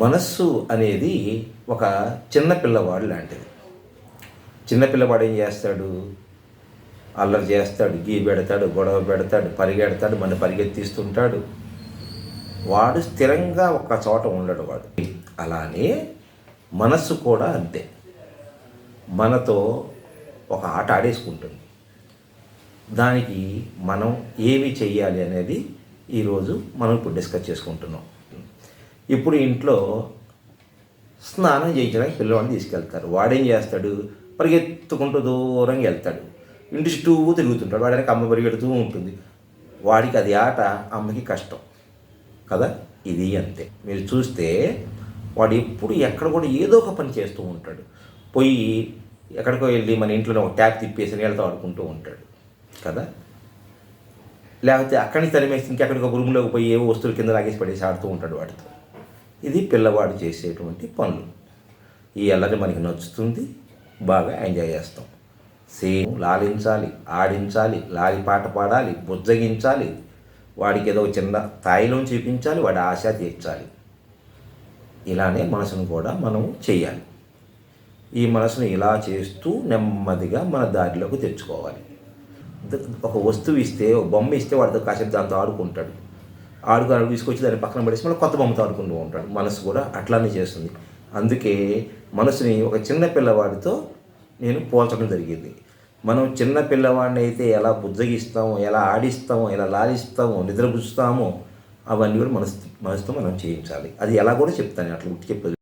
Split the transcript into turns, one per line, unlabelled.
మనస్సు అనేది ఒక చిన్న పిల్లవాడు లాంటిది. చిన్న పిల్లవాడు ఏం చేస్తాడు? అల్లరి చేస్తాడు, గీ పెడతాడు, గొడవ పెడతాడు, పరిగెడతాడు, మన పరిగెత్తిస్తుంటాడు. వాడు స్థిరంగా ఒక చోట ఉండడు వాడు. అలానే మనస్సు కూడా అంతే. మనతో ఒక ఆట ఆడేసుకుంటుంది. దానికి మనం ఏమి చెయ్యాలి అనేది ఈరోజు మనం ఇప్పుడు డిస్కస్ చేసుకుంటున్నాం. ఇప్పుడు ఇంట్లో స్నానం చేయించడానికి పిల్లవాడిని తీసుకెళ్తారు. వాడేం చేస్తాడు? పరిగెత్తుకుంటూ దూరంగా వెళ్తాడు. ఇంటి చుట్టూ తిరుగుతుంటాడు. వాడానికి అమ్మ పరిగెడుతూ ఉంటుంది. వాడికి అది ఆట, అమ్మకి కష్టం కదా. ఇది అంతే. మీరు చూస్తే వాడు ఎప్పుడు ఎక్కడ కూడా ఏదో ఒక పని చేస్తూ ఉంటాడు. పోయి ఎక్కడికో వెళ్ళి మన ఇంట్లోనే ఒక ట్యాప్ తిప్పేసి నీళ్ళతో ఆడుకుంటూ ఉంటాడు కదా. లేకపోతే అక్కడి నుంచి తరిమేసి ఇంకెక్కడికో రూమ్లోకి పోయి ఏవో వస్తువులు కింద లాగేసి పడేసి ఆడుతూ ఉంటాడు వాడితో. ఇది పిల్లవాడు చేసేటువంటి పనులు. ఈ అల్లరి మనకి నచ్చుతుంది, బాగా ఎంజాయ్ చేస్తాం. సేమ్ లాలించాలి, ఆడించాలి, లాలి పాట పాడాలి, బుజ్జగించాలి, వాడికి ఏదో చిన్న స్థాయిలో చూపించాలి, వాడి ఆశ తీర్చాలి. ఇలానే మనసును కూడా మనం చేయాలి. ఈ మనసును ఇలా చేస్తూ నెమ్మదిగా మన దారిలోకి తెచ్చుకోవాలి. ఒక వస్తువు ఇస్తే, ఒక బొమ్మ ఇస్తే వాడితో కాసేపు దాంతో ఆడుకుంటాడు. ఆడుకు తీసుకొచ్చి దాన్ని పక్కన పడేసి మళ్ళీ కొత్త బొమ్మతో ఆడుకుంటూ ఉంటాడు. మనసు కూడా అట్లానే చేస్తుంది. అందుకే మనసుని ఒక చిన్న పిల్లవాడితో నేను పోల్చడం జరిగింది. మనం చిన్న పిల్లవాడిని అయితే ఎలా బుజ్జగిస్తామో, ఎలా ఆడిస్తామో, ఎలా లాలిస్తామో, నిద్రపుచ్చుతామో అవన్నీ కూడా మనసుతో మనం చేయించాలి. అది ఎలా కూడా చెప్తాను, అట్లా చెప్పేది.